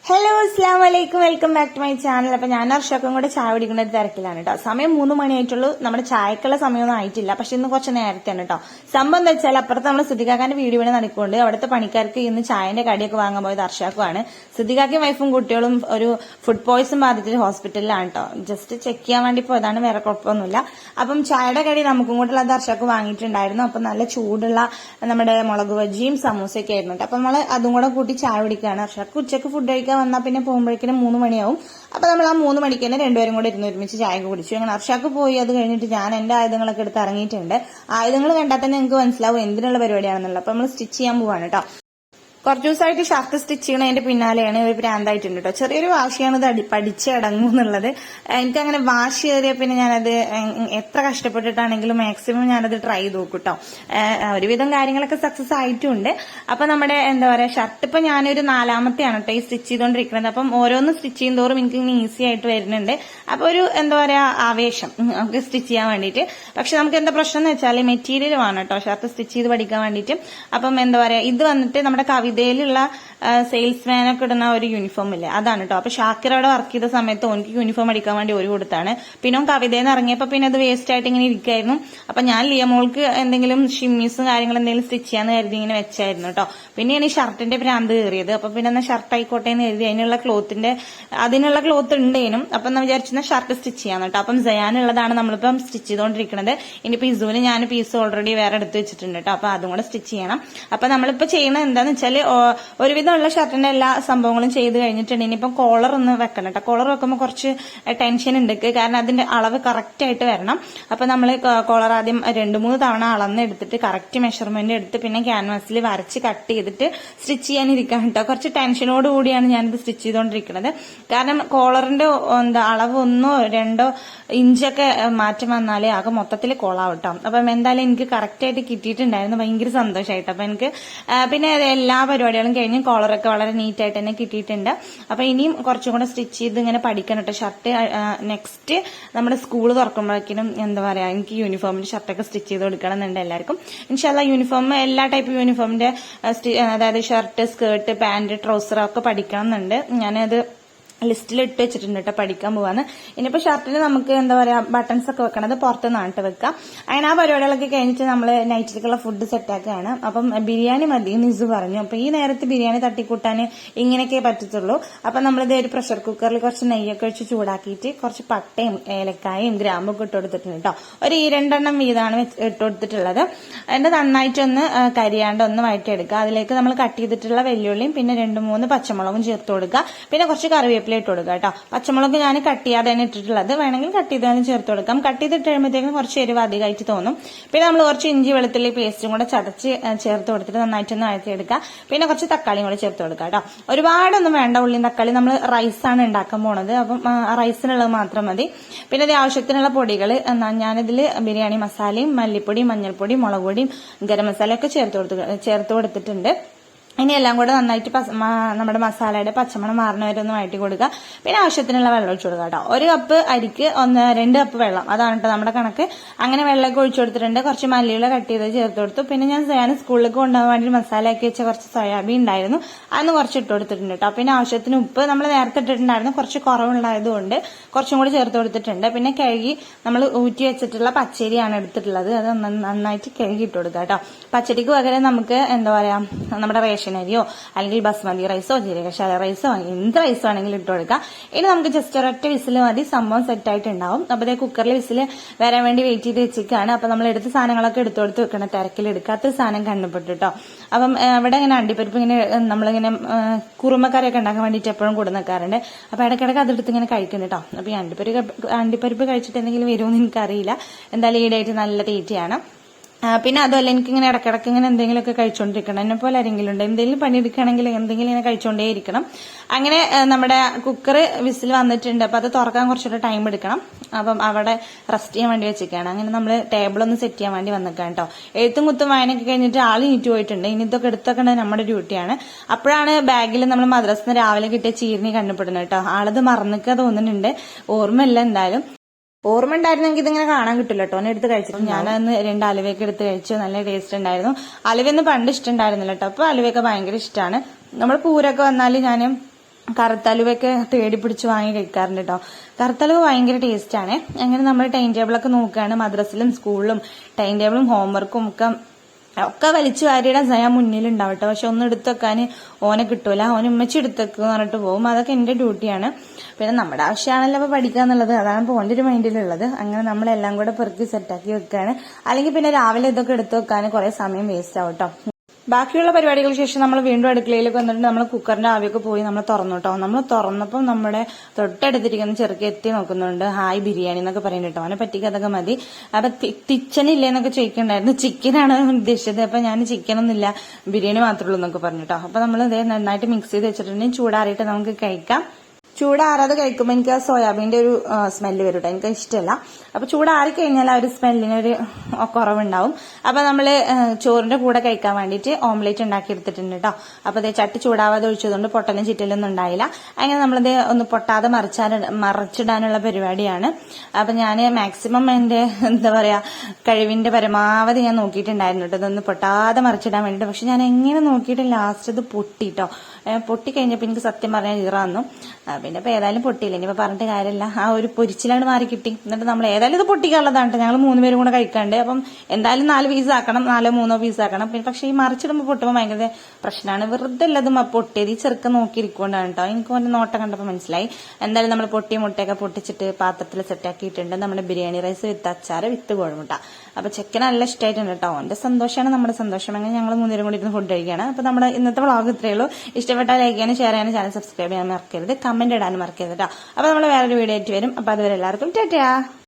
Hello അസ്സാം വലൈക്കും, welcome back to my channel. അപ്പൊ ഞാൻ അർഷക്കും കൂടെ ചായ കുടിക്കുന്ന ഒരു തിരക്കിലാണ് കേട്ടോ. സമയം 3 മണിയായിട്ടുള്ളൂ. നമ്മുടെ ചായക്കുള്ള സമയമൊന്നും ആയിട്ടില്ല, പക്ഷെ ഇന്ന് കുറച്ച് നേരത്തെയാണ് കേട്ടോ. സംഭവം എന്താ വെച്ചാൽ അപ്പുറത്ത് നമ്മൾ സിദ്ദിഖാക്കാന്റെ വീഡിയോ വേണേ നടക്കുന്നുണ്ട്. അവിടുത്തെ പണിക്കാർക്ക് ഇന്ന് ചായന്റെ കടിയൊക്കെ വാങ്ങാൻ പോയത് അർഷാക്കുമാണ്. സിദ്ദിഖാക്കും വൈഫും കുട്ടികളും ഒരു ഫുഡ് പോയ്സൺ ബാധിച്ചിട്ട് ഹോസ്പിറ്റലിലാണ് കേട്ടോ. ജസ്റ്റ് ചെക്ക് ചെയ്യാൻ വേണ്ടി പോയതാണ്, വേറെ കുഴപ്പമൊന്നുമില്ല. അപ്പം ചായയുടെ കടി നമുക്കും കൂടെ ഉള്ളത് അർഷാക്ക് വാങ്ങിയിട്ടുണ്ടായിരുന്നു. അപ്പൊ നല്ല ചൂടുള്ള നമ്മുടെ മുളക് ബജിയും സമൂസയൊക്കെ ആയിരുന്നു കേട്ടോ. അപ്പൊ നമ്മൾ അതും കൂടെ കൂട്ടി ചായ കുടിക്കുകയാണ്. അർഷാക്ക് ഉച്ചക്ക് ഫുഡ് കഴിക്കാൻ വന്നാൽ പിന്നെ പോകുമ്പോഴേക്കും 3 മണിയാവും. അപ്പൊ നമ്മൾ ആ 3 മണിക്ക് തന്നെ രണ്ടുപേരും കൂടെ ഇരുന്ന് ഒരുമിച്ച് ചായ കുടിച്ചു. അങ്ങനെ അർഷാക്ക് പോയി. അത് കഴിഞ്ഞിട്ട് ഞാൻ എന്റെ ആയുധങ്ങളൊക്കെ എടുത്ത് ഇറങ്ങിയിട്ടുണ്ട്. ആയുധങ്ങൾ കണ്ടാൽ തന്നെ നിങ്ങൾക്ക് മനസ്സിലാവും എന്തിനുള്ള പരിപാടിയാണെന്നുള്ളത്. അപ്പൊ നമ്മൾ സ്റ്റിച്ച് ചെയ്യാൻ പോവാണ് കേട്ടോ. കുറച്ചു ദിവസമായിട്ട് ഷർട്ട് സ്റ്റിച്ച് ചെയ്യണതിന്റെ പിന്നാലെയാണ് ഒരു ഭ്രാന്തായിട്ടുണ്ട് കേട്ടോ. ചെറിയൊരു വാശിയാണ് ഇത് പഠിച്ചടങ്ങും എന്നുള്ളത്. എനിക്കങ്ങനെ വാശി കയറിയ പിന്നെ ഞാനത് എത്ര കഷ്ടപ്പെട്ടിട്ടാണെങ്കിലും മാക്സിമം ഞാനത് ട്രൈ ചെയ്ത് നോക്കും കേട്ടോ. ഒരുവിധം കാര്യങ്ങളൊക്കെ സക്സസ് ആയിട്ടുണ്ട്. അപ്പൊ നമ്മുടെ എന്താ പറയാ ഷർട്ട് ഇപ്പൊ ഞാനൊരു 4ാമത്തെയാണ് കേട്ടോ ഈ സ്റ്റിച്ച് ചെയ്തോണ്ടിരിക്കുന്നത്. അപ്പം ഓരോന്ന് സ്റ്റിച്ച് ചെയ്യുന്നതോറും എനിക്ക് ഈസി ആയിട്ട് വരുന്നുണ്ട്. അപ്പൊ ഒരു എന്താ പറയാ ആവേശം നമുക്ക് സ്റ്റിച്ച് ചെയ്യാൻ വേണ്ടിയിട്ട്. പക്ഷെ നമുക്ക് എന്താ പ്രശ്നം എന്ന് വെച്ചാൽ മെറ്റീരിയൽ വേണം കേട്ടോ ഷർട്ട് സ്റ്റിച്ച് ചെയ്ത് പഠിക്കാൻ വേണ്ടിയിട്ട്. അപ്പം എന്താ പറയാ ഇത് വന്നിട്ട് നമ്മുടെ കവിതയിലുള്ള സെയിൽസ്മാനൊക്കെ ഇടുന്ന ഒരു യൂണിഫോം ഇല്ലേ, അതാണ് കേട്ടോ. അപ്പൊ ഷാക്കിർ അവിടെ വർക്ക് ചെയ്ത സമയത്ത് ഓനിക്ക് യൂണിഫോം അടിക്കാൻ വേണ്ടി ഒരു കൊടുത്താണ്. പിന്നെ കവിതയിൽ നിന്ന് ഇറങ്ങിയപ്പോ പിന്നെ അത് വേസ്റ്റ് ആയിട്ട് ഇങ്ങനെ ഇരിക്കായിരുന്നു. അപ്പൊ ഞാൻ ലിയമോൾക്ക് എന്തെങ്കിലും ഷിമ്മീസും കാര്യങ്ങളും എന്തെങ്കിലും സ്റ്റിച്ച് ചെയ്യാന്ന് കരുതി ഇങ്ങനെ വെച്ചായിരുന്നു കേട്ടോ. പിന്നെയാണ് ഈ ഷർട്ടിന്റെ ഭ്രാന്ത് കയറിയത്. അപ്പൊ പിന്നെ എന്നാ ഷർട്ട് ആയിക്കോട്ടെ എന്ന് കരുതി അതിനുള്ള ക്ലോത്ത് ഉണ്ടേനും. അപ്പൊ എന്നാ വിചാരിച്ചിരുന്ന ഷർട്ട് സ്റ്റിച്ച് ചെയ്യാന്ന് കേട്ടോ. അപ്പം ജയാനുള്ളതാണ് നമ്മളിപ്പം സ്റ്റിച്ച് ചെയ്തോണ്ടിരിക്കുന്നത്. ഇനിയിപ്പോ ഇസുവിന് ഞാൻ പീസ് ഓൾറെഡി വേറെ എടുത്ത് വെച്ചിട്ടുണ്ട് കേട്ടോ. അപ്പൊ അതും കൂടെ സ്റ്റിച്ച് ചെയ്യണം. അപ്പൊ നമ്മളിപ്പോ ചെയ്യുന്നത് എന്താന്ന് വെച്ചാല് ഒരുവിധമുള്ള ഷർട്ടിന്റെ എല്ലാ സംഭവങ്ങളും ചെയ്ത് കഴിഞ്ഞിട്ടുണ്ട്. ഇനിയിപ്പം കോളർ ഒന്ന് വെക്കണം കേട്ടോ. കോളർ വെക്കുമ്പോൾ കുറച്ച് ടെൻഷൻ ഉണ്ട്, കാരണം അതിന്റെ അളവ് കറക്റ്റ് ആയിട്ട് വരണം. അപ്പൊ നമ്മൾ കോളർ ആദ്യം 2-3 തവണ അളന്നെടുത്തിട്ട് കറക്റ്റ് മെഷർമെന്റ് എടുത്ത് പിന്നെ ക്യാൻവാസിൽ വരച്ച് കട്ട് ചെയ്തിട്ട് സ്റ്റിച്ച് ചെയ്യാനിരിക്കാൻ കേട്ടോ. കുറച്ച് ടെൻഷനോട് കൂടിയാണ് ഞാനിത് സ്റ്റിച്ച് ചെയ്തുകൊണ്ടിരിക്കുന്നത്. കാരണം കോളറിന്റെ അളവ് 1-2 ഇഞ്ചൊക്കെ മാറ്റം വന്നാലേ ആകെ മൊത്തത്തിൽ കോളാവും കേട്ടോ. അപ്പം എന്തായാലും എനിക്ക് കറക്റ്റ് ആയിട്ട് കിട്ടിയിട്ടുണ്ടായിരുന്നു. ഭയങ്കര സന്തോഷമായിട്ട്. അപ്പൊ എനിക്ക് പിന്നെ എല്ലാ പരിപാടികളും കഴിഞ്ഞ് കോളറൊക്കെ വളരെ നീറ്റ് ആയിട്ട് തന്നെ കിട്ടിയിട്ടുണ്ട്. അപ്പൊ ഇനിയും കുറച്ചും കൂടെ സ്റ്റിച്ച് ചെയ്ത് ഇങ്ങനെ പഠിക്കണം കേട്ടോ. ഷർട്ട് നെക്സ്റ്റ് നമ്മുടെ സ്കൂൾ തുറക്കുമ്പോഴേക്കും എന്താ പറയാ എനിക്ക് യൂണിഫോമിന്റെ ഷർട്ടൊക്കെ സ്റ്റിച്ച് ചെയ്ത് കൊടുക്കണം എന്നുണ്ട് എല്ലാവർക്കും. ഇൻഷാല്ലാ യൂണിഫോം എല്ലാ ടൈപ്പ് യൂണിഫോമിന്റെ അതായത് ഷർട്ട്, സ്കേർട്ട്, പാന്റ്, ട്രൗസർ ഒക്കെ പഠിക്കണം എന്നുണ്ട്. ഞാനത് ലിസ്റ്റിൽ ഇട്ട് വെച്ചിട്ടുണ്ട് കേട്ടോ. പഠിക്കാൻ പോവാന്ന്. ഇനിയിപ്പോ ഷർട്ടിന് നമുക്ക് എന്താ പറയാ ബട്ടൺസ് ഒക്കെ വെക്കണത് പുറത്തുനിന്നാണ് വെക്കാം. അങ്ങനെ ആ പരിപാടികളൊക്കെ കഴിഞ്ഞിട്ട് നമ്മള് നൈറ്റിലേക്കുള്ള ഫുഡ് സെറ്റാക്കുകയാണ്. അപ്പം ബിരിയാണി മതി നിസു പറഞ്ഞു. അപ്പൊ ഈ നേരത്ത് ബിരിയാണി തട്ടിക്കൂട്ടാൻ ഇങ്ങനെയൊക്കെ പറ്റത്തുള്ളൂ. അപ്പൊ നമ്മളിത് ഒരു പ്രഷർ കുക്കറിൽ കുറച്ച് നെയ്യൊക്കെ ഒഴിച്ച് ചൂടാക്കിയിട്ട് കുറച്ച് പട്ടയും ഏലക്കായും ഗ്രാമ്പൊക്കെ ഇട്ട് കൊടുത്തിട്ടുണ്ട് കേട്ടോ. ഒരു 2 വീതമാണ് ഇട്ട് കൊടുത്തിട്ടുള്ളത്. അതിന്റെ നന്നായിട്ടൊന്ന് കരിയാണ്ട് ഒന്ന് വഴറ്റിയെടുക്കുക. അതിലേക്ക് നമ്മൾ കട്ട് ചെയ്തിട്ടുള്ള വെല്ലുള്ളിയും പിന്നെ 2-3 പച്ചമുളകും ചേർത്ത് കൊടുക്കുക. പിന്നെ കുറച്ച് കറിവേപ്പില ഇട്ട് കൊടുക്കുക കേട്ടോ. പച്ചമുളക് ഞാൻ കട്ട് ചെയ്യാതെ തന്നെ ഇട്ടിട്ടുള്ളത്, വേണമെങ്കിൽ കട്ട് ചെയ്താലും ചേർത്ത് കൊടുക്കാം. കട്ട് ചെയ്തിട്ട് കഴിയുമ്പോഴത്തേക്കും കുറച്ച് എരിവ് അധികമായിട്ട് തോന്നും. പിന്നെ നമ്മൾ കുറച്ച് ഇഞ്ചി വെളുത്തുള്ളി പേസ്റ്റും കൂടെ ചതച്ച് ചേർത്ത് കൊടുത്തിട്ട് നന്നായിട്ടൊന്ന് വഴറ്റിയെടുക്കുക. പിന്നെ കുറച്ച് തക്കാളിയും കൂടെ ചേർത്ത് കൊടുക്കുക കേട്ടോ. ഒരുപാടൊന്നും വേണ്ട ഉള്ളിയും തക്കാളി. നമ്മൾ റൈസാണ് ഉണ്ടാക്കാൻ പോണത്. അപ്പം റൈസിനുള്ളത് മാത്രം മതി. പിന്നെ ഇത് ആവശ്യത്തിനുള്ള പൊടികൾ ഞാനിതിൽ ബിരിയാണി മസാലയും മല്ലിപ്പൊടിയും മഞ്ഞൾപ്പൊടിയും മുളക് പൊടിയും ഗരം മസാലയൊക്കെ ചേർത്ത് കൊടുത്തിട്ടുണ്ട്. ഇനി എല്ലാം കൂടെ നന്നായിട്ട് നമ്മുടെ മസാലയുടെ പച്ചമണം മാറുന്നവരെ ഒന്ന് വഴറ്റി കൊടുക്കുക. പിന്നെ ആവശ്യത്തിനുള്ള വെള്ളം ഒഴിച്ചു കൊടുക്കുക കേട്ടോ. 1 കപ്പ് അരിക്ക് 2 കപ്പ് വെള്ളം, അതാണ് കേട്ടോ നമ്മുടെ കണക്ക്. അങ്ങനെ വെള്ളമൊക്കെ ഒഴിച്ചു കൊടുത്തിട്ടുണ്ട്. കുറച്ച് മല്ലിയില കട്ട് ചെയ്ത് ചേർത്ത് കൊടുത്തു. പിന്നെ ഞാൻ സ്കൂളിലേക്ക് കൊണ്ടുപോകാൻ വേണ്ടി മസാല ആക്കി വെച്ച കുറച്ച് സോയാബീൻ ഉണ്ടായിരുന്നു, അന്ന് കുറച്ച് ഇട്ട് കൊടുത്തിട്ടുണ്ട് കേട്ടോ. പിന്നെ ആവശ്യത്തിന് ഉപ്പ് നമ്മൾ നേരത്തെ ഇട്ടിട്ടുണ്ടായിരുന്നു, കുറച്ച് കുറവുണ്ടായതുകൊണ്ട് കുറച്ചും കൂടി ചേർത്ത് കൊടുത്തിട്ടുണ്ട്. പിന്നെ കഴുകി നമ്മൾ ഊറ്റി വെച്ചിട്ടുള്ള പച്ചരിയാണ് എടുത്തിട്ടുള്ളത്. അത് നന്നായിട്ട് കഴുകി ഇട്ട് കൊടുക്കുക കേട്ടോ. പച്ചരിക്ക് പകരം നമുക്ക് എന്താ പറയാ നമ്മുടെ റേഷനരിയോ അല്ലെങ്കിൽ ബസ്മതി റൈസോ ജീരകശാല റൈസോ എന്ത് റൈസോ ആണെങ്കിലും ഇട്ട് കൊടുക്കാം. ഇനി നമുക്ക് ജസ്റ്റ് ഒരൊറ്റ വിസിൽ മതി, സംഭവം സെറ്റ് ആയിട്ടുണ്ടാവും. അപ്പൊ അതേ കുക്കറിൽ വിസിൽ വരാൻ വേണ്ടി വെയിറ്റ് ചെയ്ത് വെച്ചിരിക്കുകയാണ്. അപ്പൊ നമ്മൾ എടുത്ത സാധനങ്ങളൊക്കെ എടുത്തു വെക്കണം. തിരക്കിലെടുക്കാത്ത സാധനം കണ്ടുപെട്ടു കേട്ടോ. അപ്പം ഇവിടെ ഇങ്ങനെ അണ്ടിപ്പരിപ്പ് ഇങ്ങനെ നമ്മളിങ്ങനെ കുറുമക്കറിയൊക്കെ ഉണ്ടാക്കാൻ വേണ്ടിയിട്ട് എപ്പോഴും കൊടുന്നേക്കാറുണ്ട്. അപ്പൊ ഇടയ്ക്കിടയ്ക്ക് അതെടുത്ത് ഇങ്ങനെ കഴിക്കുന്നു കേട്ടോ. അപ്പൊ ഈ അണ്ടിപ്പരിപ്പ് കഴിച്ചിട്ട് എന്തെങ്കിലും വരുമെന്ന് എനിക്കറിയില്ല. എന്തായാലും ഈടായിട്ട് നല്ല തീറ്റയാണ്. പിന്നെ അതുമല്ല എനിക്കിങ്ങനെ ഇടയ്ക്കിടയ്ക്ക് ഇങ്ങനെ എന്തെങ്കിലുമൊക്കെ കഴിച്ചുകൊണ്ടിരിക്കണം. എന്നെ പോലെ ആരെങ്കിലും ഉണ്ട് എന്തെങ്കിലും പണിയെടുക്കുകയാണെങ്കിൽ എന്തെങ്കിലും ഇങ്ങനെ കഴിച്ചുകൊണ്ടേ ഇരിക്കണം. അങ്ങനെ നമ്മുടെ കുക്കർ വിസിൽ വന്നിട്ടുണ്ട്. അപ്പൊ അത് തുറക്കാൻ കുറച്ചുകൂടെ ടൈം എടുക്കണം. അപ്പം അവിടെ റെസ്റ്റ് ചെയ്യാൻ വേണ്ടി വെച്ചിരിക്കുകയാണ്. അങ്ങനെ നമ്മൾ ടേബിളൊന്ന് സെറ്റ് ചെയ്യാൻ വേണ്ടി വന്നിരിക്കാം കേട്ടോ. എഴുത്തും കുത്തും വായനയൊക്കെ കഴിഞ്ഞിട്ട് ആള് നീറ്റ് പോയിട്ടുണ്ട്. ഇനി ഇതൊക്കെ എടുത്തേക്കേണ്ടത് നമ്മുടെ ഡ്യൂട്ടിയാണ്. അപ്പോഴാണ് ബാഗിൽ നമ്മൾ മദ്രസിന് രാവിലെ കിട്ടിയ ചീരിനി കണ്ടുപെടുന്നത് കേട്ടോ. ആളത് മറന്നിക്കുക തോന്നുന്നുണ്ട്, ഓർമ്മയില്ല. എന്തായാലും ഓർമ്മ ഉണ്ടായിരുന്നെങ്കിൽ ഇതിങ്ങനെ കാണാൻ കിട്ടില്ല കേട്ടോ. എടുത്ത് കഴിച്ചിട്ട് ഞാനന്ന് 2 അലുവയൊക്കെ എടുത്ത് കഴിച്ചു. നല്ല ടേസ്റ്റ് ഉണ്ടായിരുന്നു. അലുവയൊന്നും പണ്ട് ഇഷ്ടമുണ്ടായിരുന്നില്ല കേട്ടോ. അപ്പൊ അലുവയൊക്കെ ഭയങ്കര ഇഷ്ടമാണ്. നമ്മൾ പൂരൊക്കെ വന്നാൽ ഞാൻ കറുത്തലുവൊക്കെ തേടി പിടിച്ച് വാങ്ങി കഴിക്കാറുണ്ട് കേട്ടോ. കറുത്തലുവ ഭയങ്കര ടേസ്റ്റാണ്. അങ്ങനെ നമ്മൾ ടൈം ടേബിളൊക്കെ നോക്കുകയാണ്. മദ്രസിലും സ്കൂളിലും ടൈം ടേബിളും ഹോംവർക്കും ഒക്കെ വലിച്ചു വാരിയുടെ ഞാൻ മുന്നിലുണ്ടാവും കേട്ടോ. പക്ഷെ ഒന്നും എടുത്തു വെക്കാൻ ഓനെ കിട്ടൂല. ഓന് ഉമ്മച്ചി എടുത്തേക്കെന്ന് പറഞ്ഞിട്ട് പോകും. അതൊക്കെ എന്റെ ഡ്യൂട്ടിയാണ്. പിന്നെ നമ്മുടെ ആവശ്യമാണല്ലോ അപ്പൊ പഠിക്കുക എന്നുള്ളത്, അതാണ് പോന്റെ ഒരു മൈൻഡിലുള്ളത്. അങ്ങനെ നമ്മളെല്ലാം കൂടെ പെറുക്കി സെറ്റാക്കി വെക്കുകയാണ്. അല്ലെങ്കിൽ പിന്നെ രാവിലെ ഇതൊക്കെ എടുത്തു വെക്കാൻ കുറെ സമയം വേസ്റ്റ് ആവും കേട്ടോ. ബാക്കിയുള്ള പരിപാടികൾക്ക് ശേഷം നമ്മൾ വീണ്ടും അടുക്കളയിലേക്ക് വന്നിട്ട് നമ്മൾ കുക്കറിന്റെ ആവിയൊക്കെ പോയി നമ്മൾ തുറന്നു കേട്ടോ. നമ്മൾ തുറന്നപ്പോൾ നമ്മുടെ തൊട്ടടുത്തിരിക്കുന്ന ചെറുക്ക് എത്തി നോക്കുന്നുണ്ട്. ഹായ് ബിരിയാണി എന്നൊക്കെ പറയുന്നുണ്ട് കേട്ടോ. അവനെ പറ്റിക്ക് അതൊക്കെ മതി. അപ്പൊ കിച്ചൺ ഇല്ലേന്നൊക്കെ ചോദിക്കണ്ടായിരുന്നു. ചിക്കനാണ് ഉദ്ദേശിച്ചത്. അപ്പൊ ഞാൻ ചിക്കനൊന്നുമില്ല, ബിരിയാണി മാത്രമേ ഉള്ളൂ എന്നൊക്കെ പറഞ്ഞു കേട്ടോ. അപ്പൊ നമ്മൾ ഇതേ നന്നായിട്ട് മിക്സ് ചെയ്ത് വെച്ചിട്ടുണ്ടെങ്കിൽ ചൂടാറിയിട്ട് നമുക്ക് കഴിക്കാം. ചൂടാറാതെ കഴിക്കുമ്പോൾ എനിക്ക് ആ സോയാബീന്റെ ഒരു സ്മെല്ല് വരും കേട്ടോ. എനിക്ക് ഇഷ്ടമല്ല. അപ്പൊ ചൂടാറി കഴിഞ്ഞാൽ ആ ഒരു സ്മെല്ലിനൊരു കുറവുണ്ടാവും. അപ്പൊ നമ്മള് ചോറിന്റെ കൂടെ കഴിക്കാൻ വേണ്ടിയിട്ട് ഓംലേറ്റ് ഉണ്ടാക്കി എടുത്തിട്ടുണ്ട് കേട്ടോ. അപ്പൊ അതേ ചട്ടി ചൂടാവാതെ ഒഴിച്ചതുകൊണ്ട് പൊട്ടലും ചിറ്റലൊന്നും ഉണ്ടായില്ല. അങ്ങനെ നമ്മളത് ഒന്ന് പൊട്ടാതെ മറിച്ചിടാനുള്ള പരിപാടിയാണ്. അപ്പൊ ഞാൻ മാക്സിമം എന്റെ എന്താ പറയാ കഴിവിന്റെ പരമാവധി ഞാൻ നോക്കിയിട്ടുണ്ടായിരുന്നു കേട്ടോ, ഇതൊന്ന് പൊട്ടാതെ മറിച്ചിടാൻ വേണ്ടിട്ട്. പക്ഷെ ഞാൻ എങ്ങനെ നോക്കിയിട്ട് ലാസ്റ്റ് ഇത് പൊട്ടിട്ടോ. പൊട്ടി കഴിഞ്ഞപ്പോൾ എനിക്ക് സത്യം പറഞ്ഞാൽ ഈറാന്നു. പിന്നെ ഇപ്പൊ ഏതായാലും പൊട്ടിയില്ല, ഇനിയിപ്പോ പറഞ്ഞിട്ട് കാര്യമില്ല. ആ ഒരു പൊരിച്ചിലാണ് മാറി കിട്ടി. എന്നിട്ട് നമ്മൾ ഏതായാലും ഇത് പൊട്ടിക്കാനുള്ളതാണ്. ഞങ്ങൾ 3 പേരും കൂടെ കഴിക്കാണ്ട്. അപ്പം എന്തായാലും 4 പീസ് ആക്കണം, 4-3 പീസ് ആക്കണം. പിന്നെ പക്ഷെ ഈ മറിച്ചിടുമ്പോൾ പൊട്ടുമ്പോൾ ഭയങ്കര പ്രശ്നമാണ്. വെറുതെ അല്ലതും പൊട്ടിയത് ഈ ചെറുക്കം നോക്കിയിരിക്കൊണ്ടാണ് കേട്ടോ. എനിക്ക് ഓന്റെ നോട്ടം കണ്ടപ്പോൾ മനസ്സിലായി. എന്തായാലും നമ്മൾ പൊട്ടിയ മുട്ടയൊക്കെ പൊട്ടിച്ചിട്ട് പാത്രത്തിൽ സെറ്റാക്കിയിട്ടുണ്ട്. നമ്മുടെ ബിരിയാണി റൈസ് വിത്ത് അച്ചാറ് വിത്ത് കോഴിമുട്ട. അപ്പൊ ചെക്കന് നല്ല ഇഷ്ടമായിട്ടുണ്ട് കേട്ടോ. ഓന്റെ സന്തോഷമാണ് നമ്മുടെ സന്തോഷം. അങ്ങനെ ഞങ്ങൾ 3 പേരും കൂടി ഇരുന്ന് ഫുഡ് കഴിക്കുകയാണ്. അപ്പൊ നമ്മുടെ ഇന്നത്തെ വ്ളോഗ് ഇത്രയേ ഉള്ളൂ. ഇഷ്ടപ്പെട്ടാൽ ലൈക്ക് ചെയ്യാനും ഷെയർ ചെയ്യാനും ചാനൽ സബ്സ്ക്രൈബ് ചെയ്യാൻ മറക്കരുത്. കമന്റ് ഇടാനും മറക്കരുത് കേട്ടോ. അപ്പൊ നമ്മൾ വേറൊരു വീഡിയോ ആയിട്ട് വരും. അപ്പൊ അതുവരെ എല്ലാവർക്കും ടാറ്റാ.